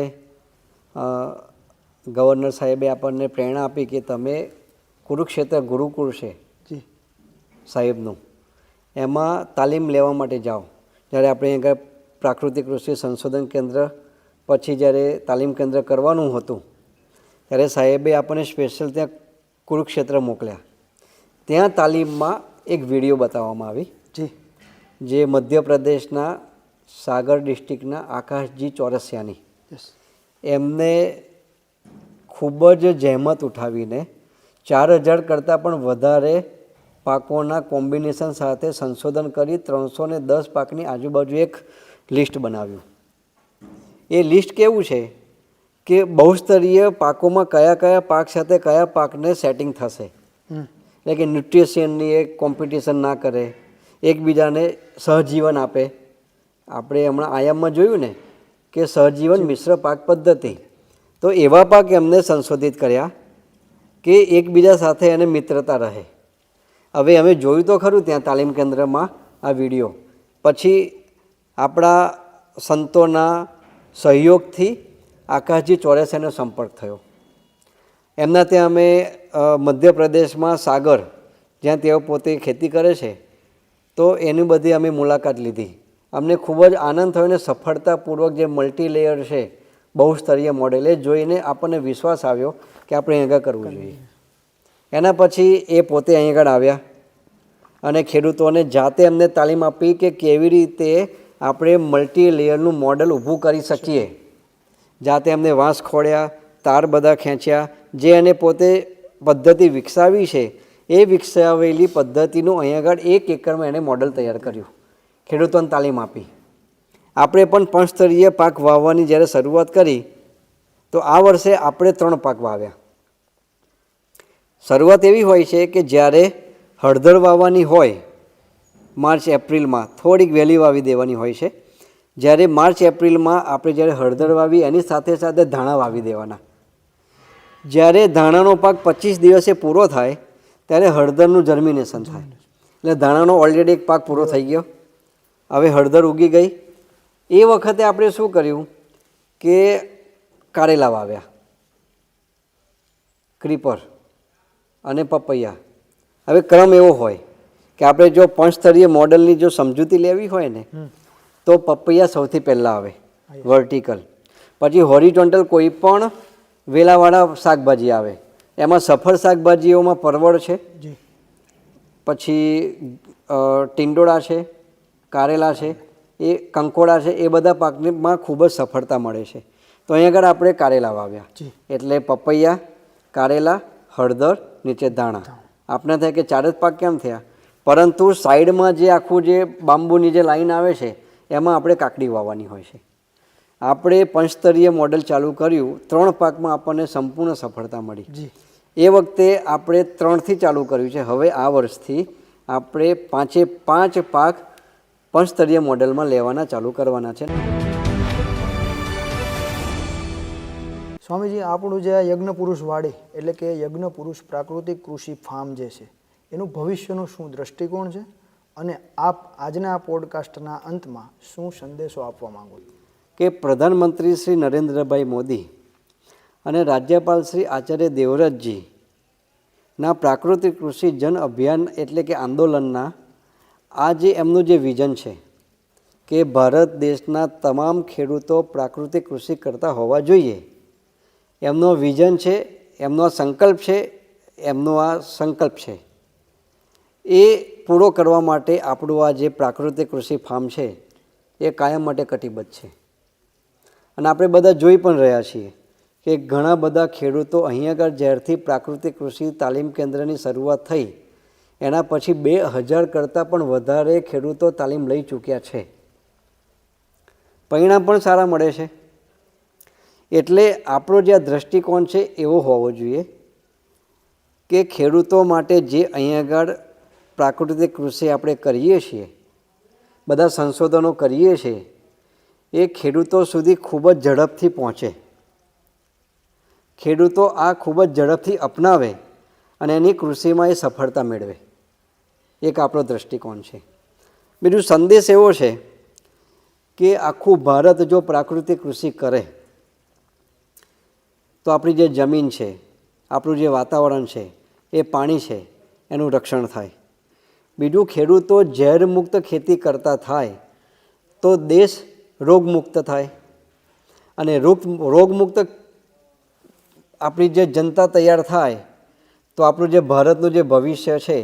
ગવર્નર સાહેબે આપણને પ્રેરણા આપી કે તમે કુરુક્ષેત્ર ગુરુકુળ છે જી સાહેબનું, એમાં તાલીમ લેવા માટે જાઓ. જ્યારે આપણે અહીંયા પ્રાકૃતિક કૃષિ સંશોધન કેન્દ્ર પછી જ્યારે તાલીમ કેન્દ્ર કરવાનું હતું ત્યારે સાહેબે આપણને સ્પેશિયલ ત્યાં કુરુક્ષેત્ર મોકલ્યા. ત્યાં તાલીમમાં એક વિડીયો બતાવવામાં આવી જી જે મધ્યપ્રદેશના સાગર ડિસ્ટ્રિક્ટના આકાશજી ચોરસિયાની. એમને ખૂબ જ જહેમત ઉઠાવીને 4000 કરતાં પણ વધારે પાકોના કોમ્બિનેશન સાથે સંશોધન કરી 310 પાકની આજુબાજુ એક લિસ્ટ બનાવ્યું. એ લિસ્ટ કેવું છે કે બહુસ્તરીય પાકોમાં કયા કયા પાક સાથે કયા પાકને સેટિંગ થશે, એટલે કે ન્યુટ્રિશનની એક કોમ્પિટિશન ના કરે, એકબીજાને સહજીવન આપે. આપણે હમણાં આયામમાં જોયું ને કે સહજીવન મિશ્ર પાક પદ્ધતિ, તો એવા પાક એમને સંશોધિત કર્યા કે એકબીજા સાથે એને મિત્રતા રહે. હવે અમે જોયું તો ખરું ત્યાં તાલીમ કેન્દ્રમાં આ વિડીયો. પછી આપણા સંતોના સહયોગથી આકાશજી ચોરસિયાનો સંપર્ક થયો. એમના ત્યાં અમે મધ્યપ્રદેશમાં સાગર, જ્યાં તેઓ પોતે ખેતી કરે છે, તો એની બધી અમે મુલાકાત લીધી. અમને ખૂબ જ આનંદ થયો અને સફળતાપૂર્વક જે મલ્ટી લેયર છે બહુસ્તરીય મોડેલ, એ જોઈને આપણને વિશ્વાસ આવ્યો કે આપણે અહીં આગળ કરવું જોઈએ. એના પછી એ પોતે અહીં આગળ આવ્યા અને ખેડૂતોને જાતે એમને તાલીમ આપી કે કેવી રીતે આપણે મલ્ટી લેયરનું મોડલ ઊભું કરી શકીએ. જાતે એમને વાંસ ખોળ્યા, તાર બધા ખેંચ્યા, જે એને પોતે પદ્ધતિ વિકસાવી છે એ વિકસાવેલી પદ્ધતિનું અહીં આગળ 1 એકરમાં એને મોડલ તૈયાર કર્યું, ખેડૂતોને તાલીમ આપી. આપણે પણ પંચસ્તરીય પાક વાવવાની જ્યારે શરૂઆત કરી તો આ વર્ષે આપણે 3 પાક વાવ્યા. શરૂઆત એવી હોય છે કે જ્યારે હળદર વાવવાની હોય માર્ચ એપ્રિલમાં થોડીક વહેલી વાવી દેવાની હોય છે. જ્યારે માર્ચ એપ્રિલમાં આપણે જ્યારે હળદર વાવી એની સાથે સાથે ધાણા વાવી દેવાના. જ્યારે ધાણાનો પાક 25 દિવસે પૂરો થાય ત્યારે હળદરનું જર્મિનેશન થાય. એટલે ધાણાનો ઓલરેડી એક પાક પૂરો થઈ ગયો, હવે હળદર ઉગી ગઈ. એ વખતે આપણે શું કર્યું કે કારેલા વાવ્યા, ક્રીપર અને પપૈયા. હવે ક્રમ એવો હોય કે આપણે જો પંચસ્તરીય મોડલની જો સમજૂતી લેવી હોય ને તો પપૈયા સૌથી પહેલાં આવે વર્ટિકલ, પછી હોરિઝોન્ટલ કોઈ પણ વેલાવાળા શાકભાજી આવે. એમાં સફળ શાકભાજીઓમાં પરવળ છે, પછી ટીંડોળા છે, કારેલા છે, એ કંકોડા છે, એ બધા પાકમાં ખૂબ જ સફળતા મળે છે. તો અહીં આગળ આપણે કારેલા વાવ્યા, એટલે પપૈયા, કારેલા, હળદર, નીચે ધાણા. આપણે થાય કે 4 જ પાક કેમ થયા, પરંતુ સાઈડમાં જે આખું જે બાંબુની જે લાઈન આવે છે એમાં આપણે કાકડી વાવવાની હોય છે. આપણે પંચસ્તરીય મોડલ ચાલુ કર્યું, 3 પાકમાં આપણને સંપૂર્ણ સફળતા મળી. એ વખતે આપણે 3થી ચાલુ કર્યું છે. હવે આ વર્ષથી આપણે 5 પાક પંચસ્તરીય મોડેલમાં લેવાના ચાલુ કરવાના છે. સ્વામીજી, આપણું જે આ યજ્ઞ પુરુષ વાડી એટલે કે યજ્ઞ પુરુષ પ્રાકૃતિક કૃષિ ફાર્મ જે છે એનું ભવિષ્યનું શું દ્રષ્ટિકોણ છે, અને આપ આજના આ પોડકાસ્ટના અંતમાં શું સંદેશો આપવા માંગો છો? કે પ્રધાનમંત્રી શ્રી નરેન્દ્રભાઈ મોદી અને રાજ્યપાલ શ્રી આચાર્ય દેવવ્રતજીના પ્રાકૃતિક કૃષિ જન અભિયાન એટલે કે આંદોલનના આ જે એમનું જે વિઝન છે કે ભારત દેશના તમામ ખેડૂતો પ્રાકૃતિક કૃષિ કરતા હોવા જોઈએ, એમનો વિઝન છે, એમનો સંકલ્પ છે, એમનો આ સંકલ્પ છે. એ પૂરો કરવા માટે આપણું આ જે પ્રાકૃતિક કૃષિ ફાર્મ છે એ કાયમ માટે કટિબદ્ધ છે. અને આપણે બધા જોઈ પણ રહ્યા છીએ કે ઘણા બધા ખેડૂતો અહીંયા આગળ જ્યારથી પ્રાકૃતિક કૃષિ તાલીમ કેન્દ્રની શરૂઆત થઈ એના પછી 2000 કરતાં પણ વધારે ખેડૂતો તાલીમ લઈ ચૂક્યા છે. પરિણામ પણ સારા મળે છે. એટલે આપણો જે આ દૃષ્ટિકોણ છે એવો હોવો જોઈએ કે ખેડૂતો માટે જે અહીંયા આગળ પ્રાકૃતિક કૃષિ આપણે કરીએ છીએ, બધા સંશોધનો કરીએ છીએ, એ ખેડૂતો સુધી ખૂબ જ ઝડપથી પહોંચે, ખેડૂતો આ ખૂબ જ ઝડપથી અપનાવે અને એની કૃષિમાં એ સફળતા મેળવે. એક આપણો દૃષ્ટિકોણ છે. બીજું સંદેશ એવો છે કે આખું ભારત જો પ્રાકૃતિક કૃષિ કરે તો આપણી જે જમીન છે, આપણું જે વાતાવરણ છે, એ પાણી છે, એનું રક્ષણ થાય. બીજું, ખેડૂતો ઝેરમુક્ત ખેતી કરતા થાય તો દેશ રોગમુક્ત થાય અને રોગમુક્ત આપણી જે જનતા તૈયાર થાય તો આપણું જે ભારતનું જે ભવિષ્ય છે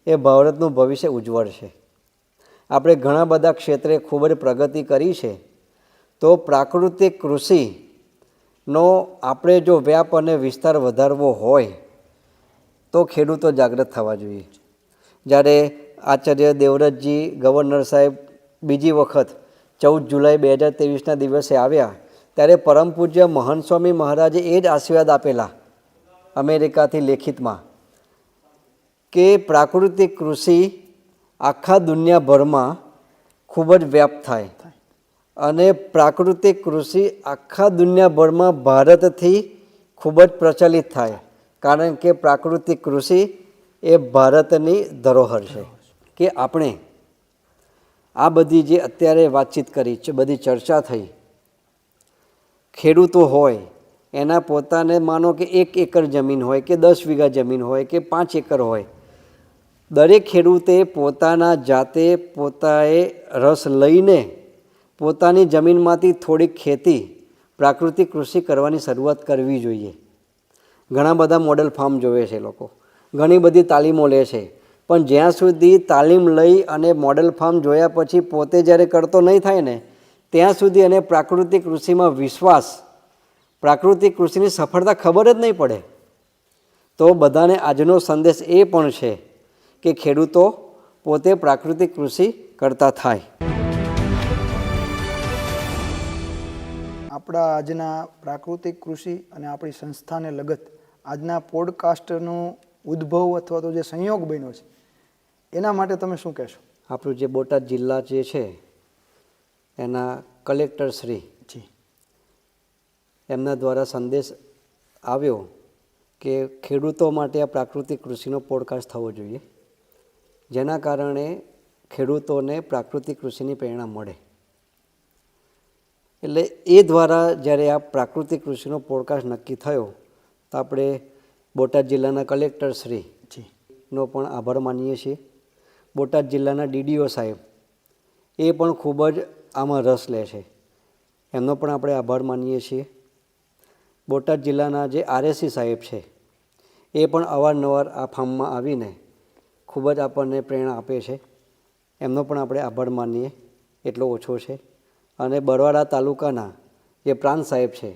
એ ભારતનું ભવિષ્ય ઉજ્જવળ છે. આપણે ઘણા બધા ક્ષેત્રે ખૂબ જ પ્રગતિ કરી છે, તો પ્રાકૃતિક કૃષિનો આપણે જો વ્યાપ અને વિસ્તાર વધારવો હોય તો ખેડૂતો જાગૃત થવા જોઈએ. જ્યારે આચાર્ય દેવવ્રતજી ગવર્નર સાહેબ બીજી વખત 14 જુલાઈ 2023ના દિવસે આવ્યા ત્યારે પરમ પૂજ્ય મહંત સ્વામી મહારાજે એ જ આશીર્વાદ આપેલા અમેરિકાથી લેખિતમાં કે પ્રાકૃતિક કૃષિ આખા દુનિયાભરમાં ખૂબ જ વ્યાપ્ત થાય અને પ્રાકૃતિક કૃષિ આખા દુનિયાભરમાં ભારતથી ખૂબ જ પ્રચલિત થાય, કારણ કે પ્રાકૃતિક કૃષિ એ ભારતની ધરોહર છે. કે આપણે આ બધી જે અત્યારે વાતચીત કરી છે, બધી ચર્ચા થઈ, ખેડૂતો હોય એના પોતાને માનો કે 1 એકર જમીન હોય કે 10 વીઘા જમીન હોય કે 5 એકર હોય, દરેક ખેડૂતે પોતાના જાતે પોતાએ રસ લઈને પોતાની જમીનમાંથી થોડીક ખેતી પ્રાકૃતિક કૃષિ કરવાની શરૂઆત કરવી જોઈએ. ઘણા બધા મોડેલ ફાર્મ જોવે છે લોકો, ઘણી બધી તાલીમો લે છે, પણ જ્યાં સુધી તાલીમ લઈ અને મોડેલ ફાર્મ જોયા પછી પોતે જ્યારે કરતો નહીં થાય ને ત્યાં સુધી એને પ્રાકૃતિક કૃષિમાં વિશ્વાસ, પ્રાકૃતિક કૃષિની સફળતા ખબર જ નહીં પડે. તો બધાને આજનો સંદેશ એ પણ છે કે ખેડૂતો પોતે પ્રાકૃતિક કૃષિ કરતા થાય. આપણા આજના પ્રાકૃતિક કૃષિ અને આપણી સંસ્થાને લગત આજના પોડકાસ્ટનો ઉદ્ભવ અથવા તો જે સંયોગ બન્યો છે એના માટે તમે શું કહેશો? આપણું જે બોટાદ જિલ્લા જે છે એના કલેક્ટર શ્રી એમના દ્વારા સંદેશ આવ્યો કે ખેડૂતો માટે આ પ્રાકૃતિક કૃષિનો પોડકાસ્ટ થવો જોઈએ, જેના કારણે ખેડૂતોને પ્રાકૃતિક કૃષિની પ્રેરણા મળે. એટલે એ દ્વારા જ્યારે આ પ્રાકૃતિક કૃષિનો પોડકાસ્ટ નક્કી થયો તો આપણે બોટાદ જિલ્લાના કલેક્ટર શ્રીનો પણ આભાર માનીએ છીએ. બોટાદ જિલ્લાના DDO સાહેબ એ પણ ખૂબ જ આમાં રસ લે છે, એમનો પણ આપણે આભાર માનીએ છીએ. બોટાદ જિલ્લાના જે RSC સાહેબ છે એ પણ અવારનવાર આ ફાર્મમાં આવીને ખૂબ જ આપણને પ્રેરણા આપે છે, એમનો પણ આપણે આભાર માનીએ એટલો ઓછો છે. અને બરવાડા તાલુકાના જે પ્રાંત સાહેબ છે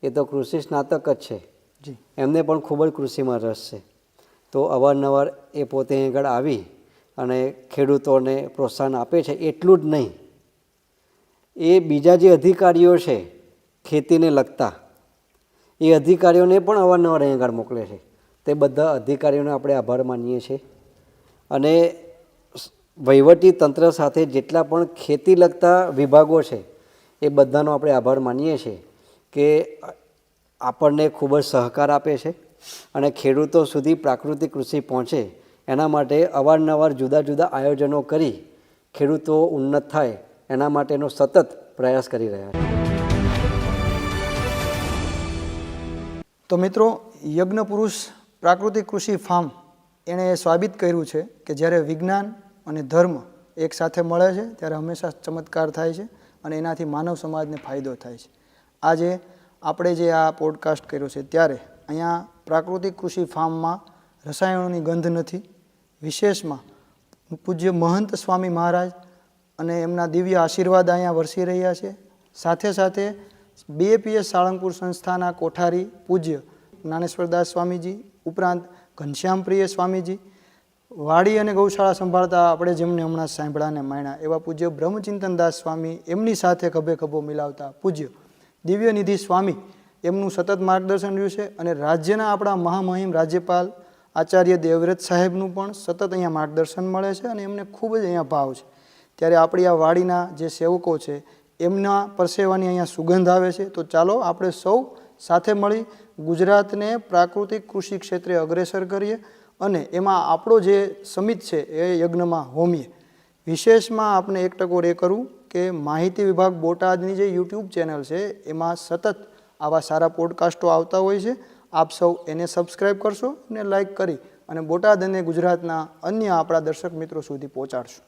એ તો કૃષિ સ્નાતક જ છે, એમને પણ ખૂબ જ કૃષિમાં રસ છે. તો અવારનવાર એ પોતે આગળ આવી અને ખેડૂતોને પ્રોત્સાહન આપે છે. એટલું જ નહીં, એ બીજા જે અધિકારીઓ છે ખેતીને લગતા, એ અધિકારીઓને પણ અવારનવાર અહીં આગળ મોકલે છે. તે બધા અધિકારીઓને આપણે આભાર માનીએ છીએ. અને વહીવટી તંત્ર સાથે જેટલા પણ ખેતી લગતા વિભાગો છે એ બધાનો આપણે આભાર માનીએ છીએ કે આપણને ખૂબ જ સહકાર આપે છે અને ખેડૂતો સુધી પ્રાકૃતિક કૃષિ પહોંચે એના માટે અવારનવાર જુદા જુદા આયોજનો કરી ખેડૂતો ઉન્નત થાય એના માટેનો સતત પ્રયાસ કરી રહ્યા છે. તો મિત્રો, યજ્ઞ પુરુષ પ્રાકૃતિક કૃષિ ફાર્મ એણે સાબિત કર્યું છે કે જ્યારે વિજ્ઞાન અને ધર્મ એક સાથે મળે છે ત્યારે હંમેશા ચમત્કાર થાય છે અને એનાથી માનવ સમાજને ફાયદો થાય છે. આજે આપણે જે આ પોડકાસ્ટ કર્યો છે ત્યારે અહીંયા પ્રાકૃતિક કૃષિ ફાર્મમાં રસાયણોની ગંધ નથી. વિશેષમાં પૂજ્ય મહંત સ્વામી મહારાજ અને એમના દિવ્ય આશીર્વાદ અહીંયા વરસી રહ્યા છે. સાથે સાથે BAPS સાળંગપુર સંસ્થાના કોઠારી પૂજ્ય જ્ઞાનેશ્વરદાસ સ્વામીજી ઉપરાંત ઘનશ્યામપ્રિય સ્વામીજી, વાડી અને ગૌશાળા સંભાળતા આપણે જેમને હમણાં સાંભળ્યા ને માણ્યા એવા પૂજ્ય બ્રહ્મચિંતનદાસ સ્વામી, એમની સાથે ખભે ખભો મિલાવતા પૂજ્ય દિવ્યનિધિ સ્વામી, એમનું સતત માર્ગદર્શન રહ્યું છે. અને રાજ્યના આપણા મહામહિમ રાજ્યપાલ આચાર્ય દેવવ્રત સાહેબનું પણ સતત અહીંયા માર્ગદર્શન મળે છે અને એમને ખૂબ જ અહીંયા ભાવ છે. ત્યારે આપણી આ વાડીના જે સેવકો છે એમના પરસેવાની અહીંયા સુગંધ આવે છે. તો ચાલો આપણે સૌ સાથે મળી ગુજરાતને પ્રાકૃતિક કૃષિ ક્ષેત્રે અગ્રેસર કરીએ અને એમાં આપણો જે સમિત છે એ યજ્ઞમાં હોમીએ. વિશેષમાં આપણે એક ટકોર એ કરું કે માહિતી વિભાગ બોટાદની જે YouTube ચેનલ છે એમાં સતત આવા સારા પોડકાસ્ટો આવતા હોય છે. આપ સૌ એને સબસ્ક્રાઈબ કરશો અને લાઈક કરી અને બોટાદ અને ગુજરાતના અન્ય આપણા દર્શક મિત્રો સુધી પહોંચાડશો.